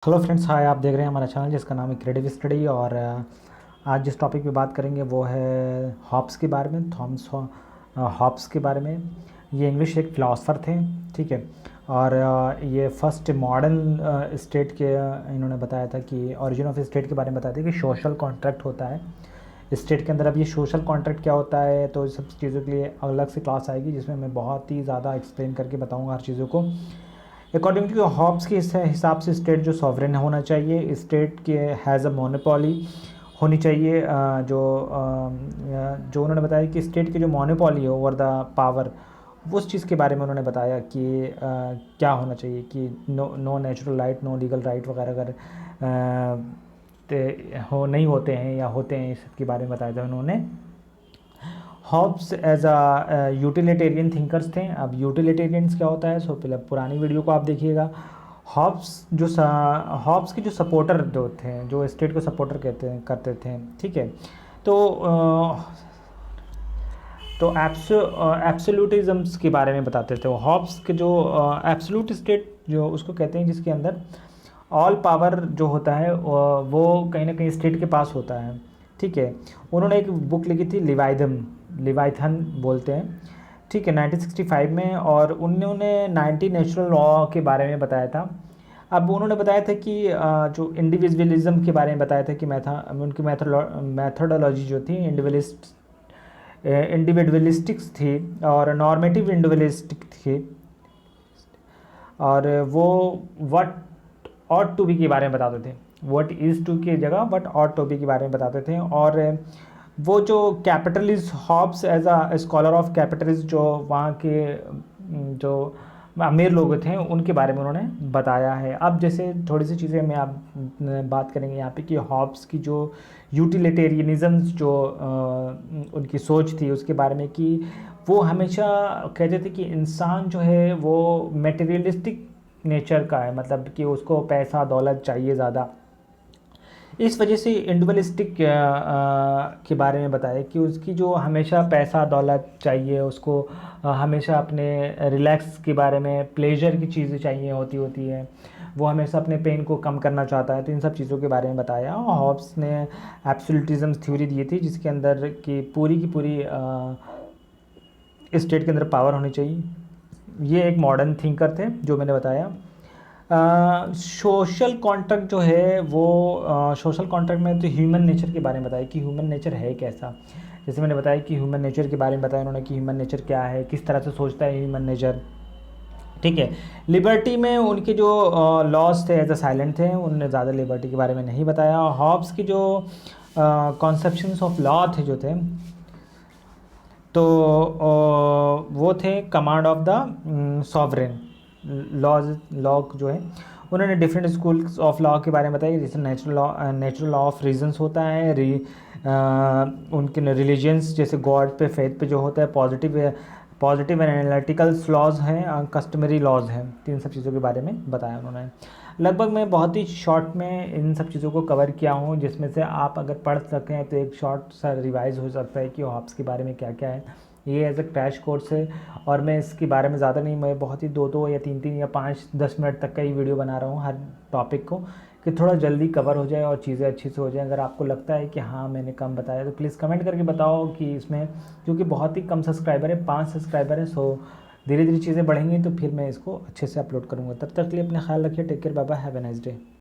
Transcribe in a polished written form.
Hello friends, हाय। आप देख रहे हैं हमारा चैनल जिसका नाम है क्रिएटिव स्टडी। और आज जिस टॉपिक पे बात करेंगे वो है हॉब्स के बारे में। थॉमस हॉब्स के बारे में। ये इंग्लिश एक फ़िलासफ़र थे, ठीक है। और ये फर्स्ट मॉडर्न स्टेट के इन्होंने बताया था कि ओरिजिन ऑफ स्टेट के बारे में बताया था कि सोशल कॉन्ट्रैक्ट होता है स्टेट के अंदर। अब ये सोशल कॉन्ट्रैक्ट क्या होता है, तो इस सब चीज़ों के लिए अलग से क्लास आएगी जिसमें मैं बहुत ही ज़्यादा एक्सप्लेन करके बताऊँगा हर चीज़ों को। अकॉर्डिंग टू हॉब्स के हिसाब से स्टेट जो सॉवरेन होना चाहिए, स्टेट के हैज़ अ मोनोपोली होनी चाहिए। जो उन्होंने बताया कि स्टेट की जो मोनोपोली है ओवर द पावर, उस चीज़ के बारे में उन्होंने बताया कि क्या होना चाहिए कि no natural right, no legal right वगैरह अगर नहीं होते हैं या होते हैं, इस के बारे में बताया था उन्होंने। Hobbes as a utilitarian thinkers थे। अब यूटिलिटेरियंस क्या होता है, सो पहले पुरानी वीडियो को आप देखिएगा। हॉब्स के जो सपोर्टर जो थे, जो स्टेट को सपोर्टर करते थे, ठीक है। तो एब्सोल्यूटिज़म्स के बारे में बताते थे। हॉब्स के जो एब्सोल्यूट स्टेट जो उसको कहते हैं जिसके अंदर ऑल पावर जो होता है वो कहीं ना कहीं स्टेट के पास होता है, ठीक है। उन्होंने एक बुक लिखी थी लिवाइथन बोलते हैं, ठीक है, 1965 में। और उन्होंने 90 नेचुरल लॉ के बारे में बताया था। अब उन्होंने बताया था कि जो इंडिविजुअलिज्म के बारे में बताया था कि उनकी मैथडोलॉजी जो थी इंडिविजुअलिस्टिक्स थी और नॉर्मेटिव इंडिविजुअलिस्टिक थी। और वो व्हाट ऑट टू बी के बारे में बताते थे, व्हाट इज़ टू की जगह व्हाट ऑट टू बी के बारे में बताते थे। और वो जो capitalist Hobbes as a scholar of capitalist, जो वहाँ के जो अमीर लोग थे उनके बारे में उन्होंने बताया है। अब जैसे थोड़ी सी चीज़ें मैं आप बात करेंगे यहाँ पे कि हॉब्स की जो यूटिलिटेरियनिज़म जो उनकी सोच थी उसके बारे में, कि वो हमेशा कहते थे कि इंसान जो है वो मटेरियलिस्टिक नेचर का है, मतलब कि उसको पैसा दौलत चाहिए ज़्यादा। इस वजह से इंडिविजुअलिस्टिक के बारे में बताया कि उसकी जो हमेशा पैसा दौलत चाहिए उसको, हमेशा अपने रिलैक्स के बारे में, प्लेजर की चीज़ें चाहिए होती है, वो हमेशा अपने पेन को कम करना चाहता है। तो इन सब चीज़ों के बारे में बताया। और हॉब्स ने एब्सोल्यूटिज्म थ्योरी दी थी जिसके अंदर की पूरी स्टेट के अंदर पावर होनी चाहिए। ये एक मॉडर्न थिंकर थे जो मैंने बताया। सोशल कॉन्ट्रैक्ट जो है वो सोशल कॉन्ट्रैक्ट में तो ह्यूमन नेचर के बारे में बताया कि ह्यूमन नेचर है कैसा। जैसे मैंने बताया कि ह्यूमन नेचर के बारे में बताया उन्होंने कि ह्यूमन नेचर क्या है, किस तरह से सोचता है ह्यूमन नेचर, ठीक है। लिबर्टी में उनके जो लॉज थे एज अ साइलेंट थे, उन्होंने ज़्यादा लिबर्टी के बारे में नहीं बताया। हॉब्स की जो कॉन्सेप्शंस ऑफ लॉ थे जो थे, तो वो थे command of the sovereign law जो है। उन्होंने डिफरेंट स्कूल्स ऑफ लॉ के बारे में बताया, जैसे नेचुरल लॉ ऑफ रीजंस होता है, उनके रिलीजियंस जैसे गॉड पे, फेथ पे जो होता है, पॉजिटिव एंड एनालिटिकल लॉज हैं, कस्टमरी लॉज हैं। तो इन सब चीज़ों के बारे में बताया उन्होंने। लगभग मैं बहुत ही शॉर्ट में इन सब चीज़ों को कवर किया हूँ, जिसमें से आप अगर पढ़ सकें तो एक शॉर्ट सा रिवाइज हो सकता है कि हॉब्स के बारे में क्या क्या है। ये एज अ क्रैश कोर्स है और मैं इसके बारे में ज़्यादा नहीं, मैं बहुत ही दो या तीन या 5-10 मिनट तक का ही वीडियो बना रहा हूँ हर टॉपिक को, कि थोड़ा जल्दी कवर हो जाए और चीज़ें अच्छी से हो जाए। अगर आपको लगता है कि हाँ मैंने कम बताया तो प्लीज़ कमेंट करके बताओ कि इसमें, क्योंकि बहुत ही कम सब्सक्राइबर है, 5 सब्सक्राइबर है, सो धीरे धीरे चीज़ें बढ़ेंगी तो फिर मैं इसको अच्छे से अपलोड करूँगा। तब तक के लिए अपना ख्याल रखिए। Take care, bye bye, have a nice day.